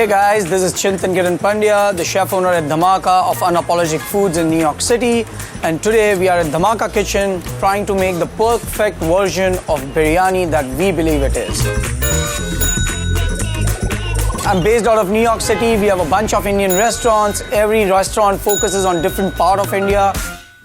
Hey guys, this is Chintan Kiran Pandya, the chef owner at Dhamaka of Unapologetic Foods in New York City. And today we are at Dhamaka Kitchen trying to make the perfect version of biryani that we believe it is. I'm based out of New York City. We have a bunch of Indian restaurants. Every restaurant focuses on different part of India.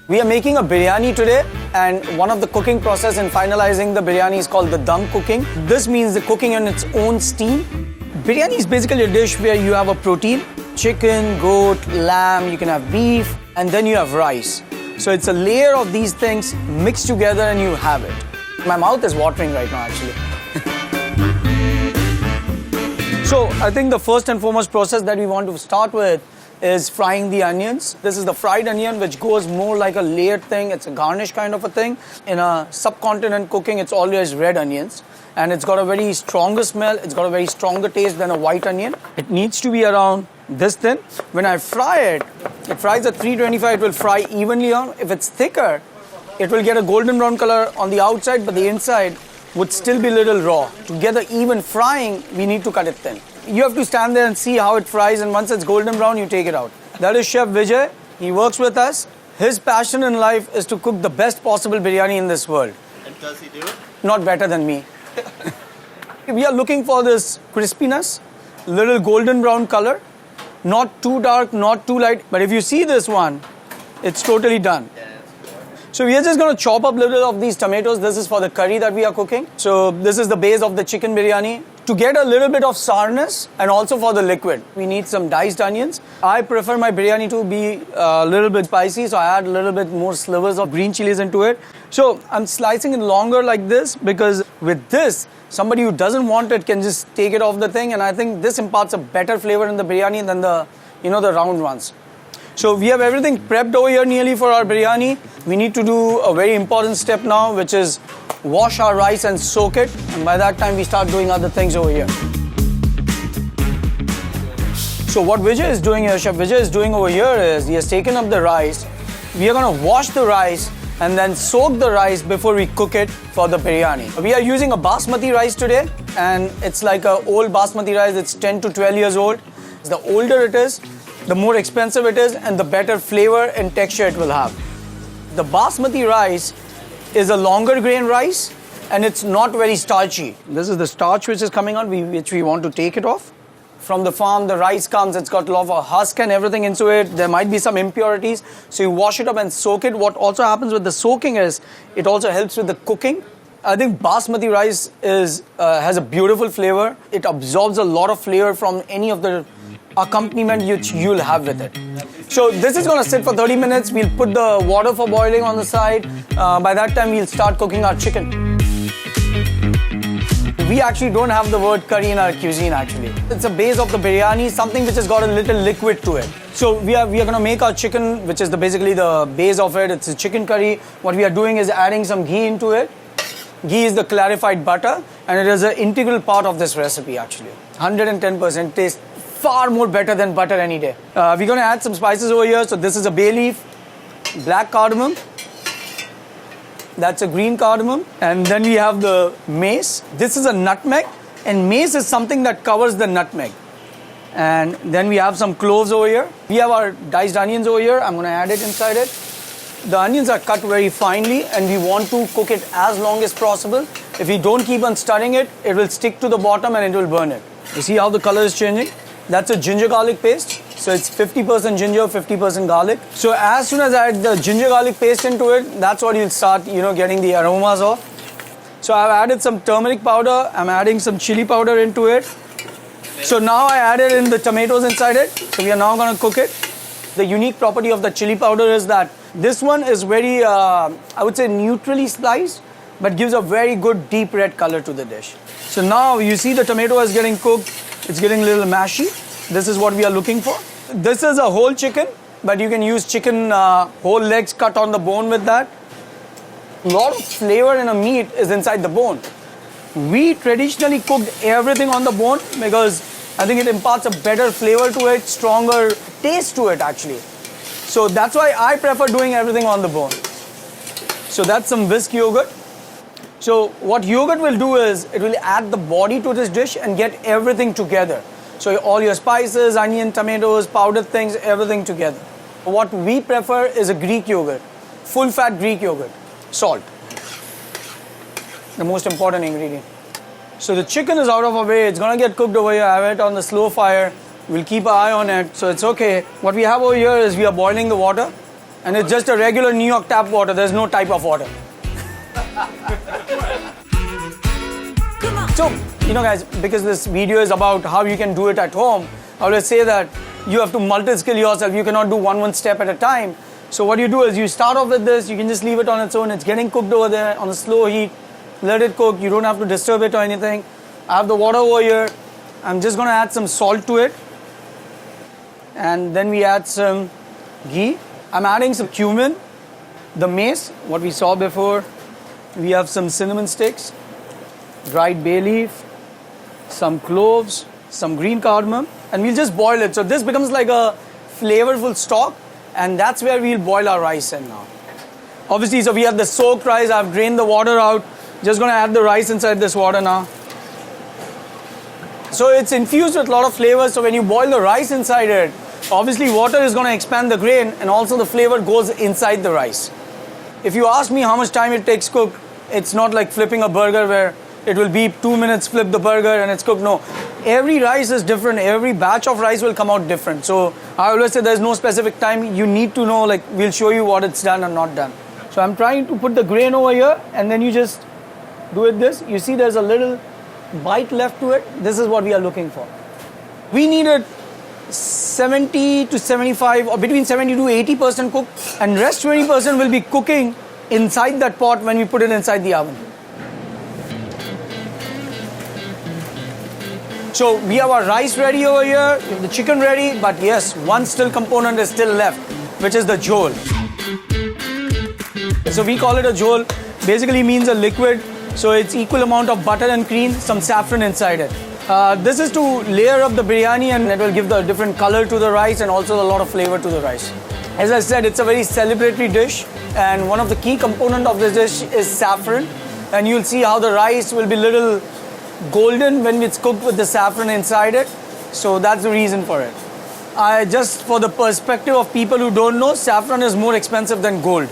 We are making a biryani today, and one of the cooking process in finalizing the biryani is called the dum cooking. This means the cooking on its own steam. Biryani is basically a dish where you have a protein, chicken, goat, lamb, you can have beef, and then you have rice. So it's a layer of these things mixed together and you have it. My mouth is watering right now actually. So I think the first and foremost process that we want to start with is frying the onions. This is the fried onion, which goes more like a layered thing. It's a garnish kind of a thing. In a subcontinent cooking, it's always red onions. And it's got a very stronger smell. It's got a very stronger taste than a white onion. It needs to be around this thin. When I fry it, it fries at 325. It will fry evenly on. If it's thicker, it will get a golden brown color on the outside, but the inside would still be a little raw. To get the even frying, we need to cut it thin. You have to stand there and see how it fries, and once it's golden brown, you take it out. That is Chef Vijay. He works with us. His passion in life is to cook the best possible biryani in this world. And does he do it? Not better than me. We are looking for this crispiness, little golden brown color, not too dark, not too light. But if you see this one, it's totally done. Yeah. So we are just going to chop up a little of these tomatoes. This is for the curry that we are cooking. So this is the base of the chicken biryani. To get a little bit of sourness and also for the liquid, we need some diced onions. I prefer my biryani to be a little bit spicy, so I add a little bit more slivers of green chilies into it. So I'm slicing it longer like this because with this, somebody who doesn't want it can just take it off the thing, and I think this imparts a better flavor in the biryani than the round ones. So we have everything prepped over here nearly for our biryani. We need to do a very important step now, which is wash our rice and soak it. And by that time, we start doing other things over here. So what Vijay is doing here, Chef Vijay is doing over here is he has taken up the rice. We are going to wash the rice and then soak the rice before we cook it for the biryani. We are using a basmati rice today, and it's like an old basmati rice. It's 10 to 12 years old. The older it is, the more expensive it is, and the better flavor and texture it will have. The basmati rice is a longer grain rice, and it's not very starchy. This is the starch which is coming out, which we want to take it off. From the farm, the rice comes, it's got a lot of husk and everything into it. There might be some impurities, so you wash it up and soak it. What also happens with the soaking is, it also helps with the cooking. I think basmati rice has a beautiful flavor. It absorbs a lot of flavor from any of the accompaniment which you'll have with it. So this is going to sit for 30 minutes. We'll put the water for boiling on the side. By that time, we'll start cooking our chicken. We actually don't have the word curry in our cuisine actually. It's a base of the biryani, something which has got a little liquid to it. So we are going to make our chicken, which is basically the base of it. It's a chicken curry. What we are doing is adding some ghee into it. Ghee is the clarified butter, and it is an integral part of this recipe actually. 110% taste. Far more better than butter any day. We're going to add some spices over here. So this is a bay leaf, black cardamom. That's a green cardamom. And then we have the mace. This is a nutmeg. And mace is something that covers the nutmeg. And then we have some cloves over here. We have our diced onions over here. I'm going to add it inside it. The onions are cut very finely, and we want to cook it as long as possible. If we don't keep on stirring it, it will stick to the bottom and it will burn it. You see how the color is changing? That's a ginger garlic paste. So it's 50% ginger, 50% garlic. So as soon as I add the ginger garlic paste into it, that's what you'll start, getting the aromas of. So I've added some turmeric powder. I'm adding some chili powder into it. So now I added in the tomatoes inside it. So we are now going to cook it. The unique property of the chili powder is that this one is very, I would say, neutrally spiced, but gives a very good deep red color to the dish. So now you see the tomato is getting cooked. It's getting a little mashy. This is what we are looking for. This is a whole chicken, but you can use chicken whole legs cut on the bone with that. A lot of flavor in a meat is inside the bone. We traditionally cooked everything on the bone because I think it imparts a better flavor to it, stronger taste to it actually. So that's why I prefer doing everything on the bone. So that's some whisk yogurt. So what yogurt will do is, it will add the body to this dish and get everything together. So all your spices, onion, tomatoes, powdered things, everything together. What we prefer is a Greek yogurt, full fat Greek yogurt, salt. The most important ingredient. So the chicken is out of our way, it's gonna get cooked over here. I have it on the slow fire. We'll keep an eye on it, so it's okay. What we have over here is we are boiling the water, and it's just a regular New York tap water. There's no type of water. So, guys, because this video is about how you can do it at home, I always say that you have to multi-skill yourself. You cannot do one step at a time. So what you do is you start off with this, you can just leave it on its own. It's getting cooked over there on a slow heat. Let it cook. You don't have to disturb it or anything. I have the water over here. I'm just going to add some salt to it. And then we add some ghee. I'm adding some cumin, the mace, what we saw before. We have some cinnamon sticks, dried bay leaf, some cloves, some green cardamom, and we'll just boil it. So this becomes like a flavorful stock, and that's where we'll boil our rice in now. Obviously, so we have the soaked rice. I've drained the water out. Just going to add the rice inside this water now. So it's infused with a lot of flavors. So when you boil the rice inside it, obviously water is going to expand the grain, and also the flavor goes inside the rice. If you ask me how much time it takes cook, it's not like flipping a burger where it will be 2 minutes, flip the burger and it's cooked. No, every rice is different. Every batch of rice will come out different. So I always say there's no specific time. You need to know, like, we'll show you what it's done or not done. So I'm trying to put the grain over here, and then you just do it this. You see there's a little bite left to it. This is what we are looking for. We need it 70 to 75 or between 70 to 80% cooked, and rest 20% will be cooking inside that pot when we put it inside the oven. So we have our rice ready over here, we have the chicken ready, but yes, one still component is still left, which is the jhol. So we call it a jhol. Basically means a liquid. So it's equal amount of butter and cream, some saffron inside it. This is to layer up the biryani, and it will give the different color to the rice and also a lot of flavor to the rice. As I said, it's a very celebratory dish, and one of the key component of this dish is saffron. And you'll see how the rice will be little golden when it's cooked with the saffron inside it. So that's the reason for it. Just for the perspective of people who don't know, saffron is more expensive than gold.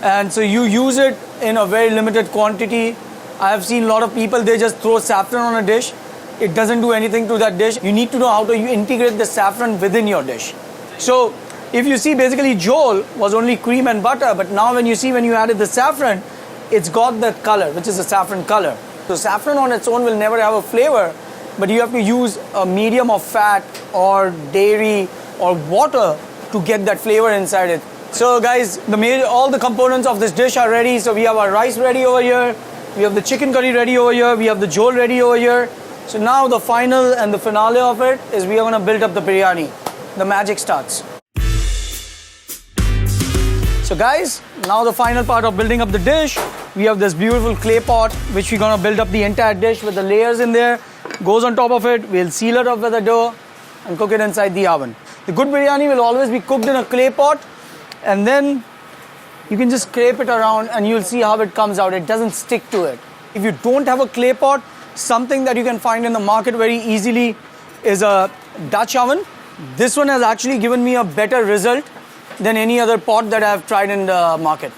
And so you use it in a very limited quantity. I have seen a lot of people, they just throw saffron on a dish. It doesn't do anything to that dish. You need to know how to integrate the saffron within your dish. So if you see, basically jhol was only cream and butter, but now when you added the saffron, it's got that color, which is a saffron color. So saffron on its own will never have a flavor, but you have to use a medium of fat or dairy or water to get that flavor inside it. So guys, all the components of this dish are ready. So we have our rice ready over here, we have the chicken curry ready over here, we have the jhol ready over here. So now the final and the finale of it is we are going to build up the biryani. The magic starts. So guys, now the final part of building up the dish. We have this beautiful clay pot which we're going to build up the entire dish with the layers in there. Goes on top of it, we'll seal it up with a dough and cook it inside the oven. The good biryani will always be cooked in a clay pot, and then you can just scrape it around and you'll see how it comes out. It doesn't stick to it. If you don't have a clay pot, something that you can find in the market very easily is a Dutch oven. This one has actually given me a better result than any other pot that I've tried in the market.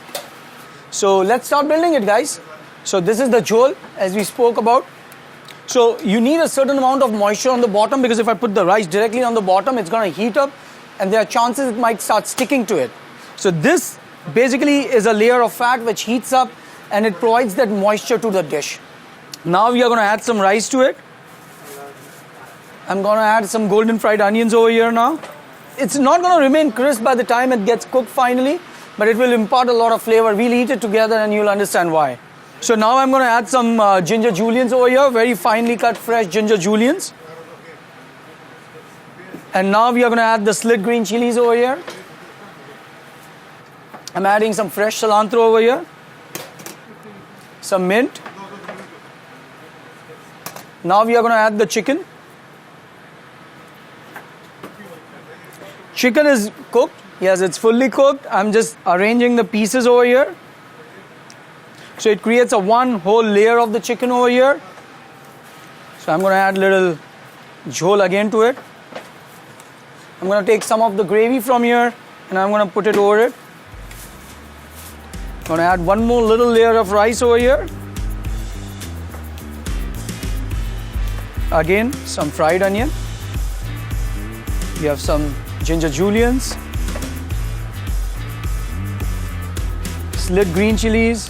So let's start building it, guys. So this is the jhol, as we spoke about. So you need a certain amount of moisture on the bottom, because if I put the rice directly on the bottom, it's going to heat up and there are chances it might start sticking to it. So this basically is a layer of fat which heats up and it provides that moisture to the dish. Now we are going to add some rice to it. I'm going to add some golden fried onions over here now. It's not going to remain crisp by the time it gets cooked finally, but it will impart a lot of flavor. We'll eat it together and you'll understand why. So now I'm going to add some ginger julienne over here, very finely cut fresh ginger julienne. And now we are going to add the slit green chilies over here. I'm adding some fresh cilantro over here, some mint. Now we are going to add the chicken. Chicken is cooked. Yes, it's fully cooked. I'm just arranging the pieces over here. So it creates a one whole layer of the chicken over here. So I'm going to add little jhol again to it. I'm going to take some of the gravy from here and I'm going to put it over it. I'm going to add one more little layer of rice over here. Again, some fried onion. We have some ginger julienne, slit green chilies,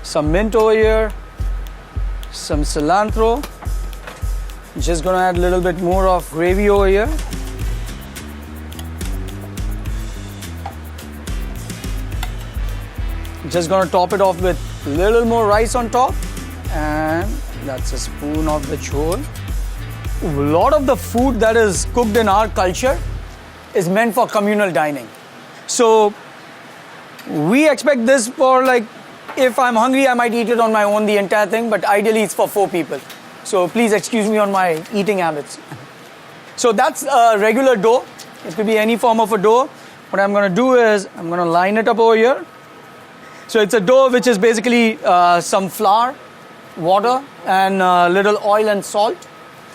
some mint over here, some cilantro. Just gonna add a little bit more of gravy over here. Just gonna top it off with a little more rice on top, and that's a spoon of the jhol. A lot of the food that is cooked in our culture is meant for communal dining. So we expect this for, like, if I'm hungry, I might eat it on my own, the entire thing, but ideally it's for 4 people. So please excuse me on my eating habits. So that's a regular dough. It could be any form of a dough. What I'm going to do is I'm going to line it up over here. So it's a dough which is basically some flour, water, and a little oil and salt.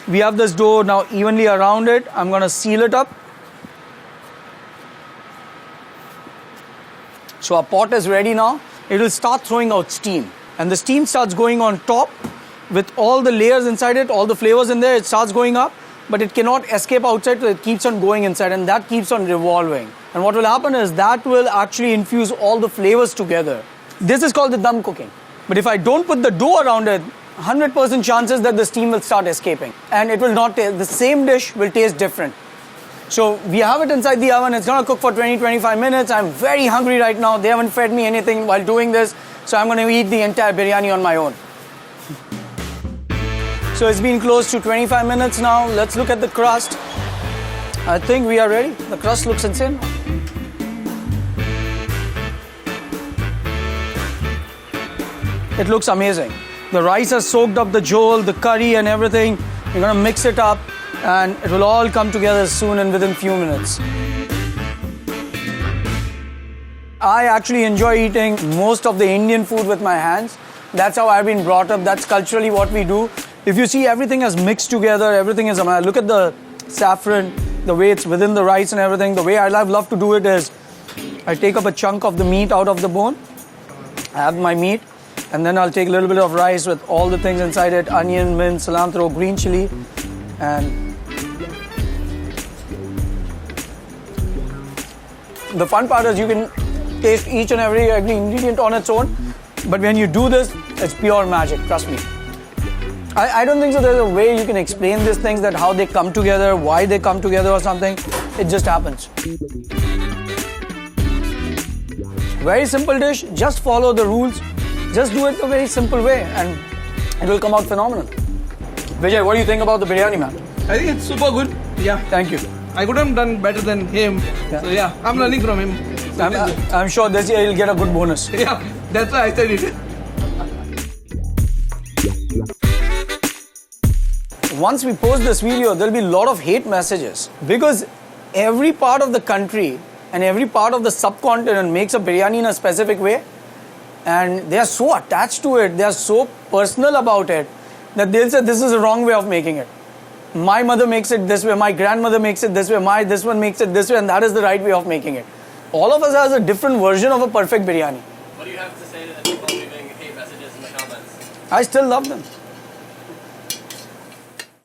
We have this dough now evenly around it. I'm going to seal it up. So our pot is ready now. It will start throwing out steam. And the steam starts going on top with all the layers inside it, all the flavors in there. It starts going up, but it cannot escape outside, so it keeps on going inside, and that keeps on revolving. And what will happen is that will actually infuse all the flavors together. This is called the dum cooking. But if I don't put the dough around it, 100% chances that the steam will start escaping. And it will not taste, the same dish will taste different. So we have it inside the oven. It's going to cook for 20-25 minutes. I'm very hungry right now. They haven't fed me anything while doing this. So I'm going to eat the entire biryani on my own. So it's been close to 25 minutes now. Let's look at the crust. I think we are ready. The crust looks insane. It looks amazing. The rice has soaked up the jhol, the curry and everything. You're going to mix it up and it will all come together soon and within few minutes. I actually enjoy eating most of the Indian food with my hands. That's how I've been brought up. That's culturally what we do. If you see, everything is mixed together. Everything is, look at the saffron, the way it's within the rice and everything. The way I love to do it is I take up a chunk of the meat out of the bone. I have my meat. And then I'll take a little bit of rice with all the things inside it, onion, mint, cilantro, green chili, and the fun part is you can taste each and every ingredient on its own, but when you do this, it's pure magic, trust me. I don't think so there's a way you can explain these things, that how they come together, why they come together or something. It just happens. Very simple dish, just follow the rules. Just do it a very simple way and it will come out phenomenal. Vijay, what do you think about the biryani, man? I think it's super good. Yeah. Thank you. I could have done better than him. Yeah. So yeah, I'm learning from him. So I'm sure this year you'll get a good bonus. Yeah, that's why I said it. Once we post this video, there'll be a lot of hate messages because every part of the country and every part of the subcontinent makes a biryani in a specific way. And they are so attached to it, they are so personal about it, that they'll say this is the wrong way of making it. My mother makes it this way, my grandmother makes it this way, this one makes it this way, and that is the right way of making it. All of us has a different version of a perfect biryani. What do you have to say to the people leaving hate messages in the comments? I still love them.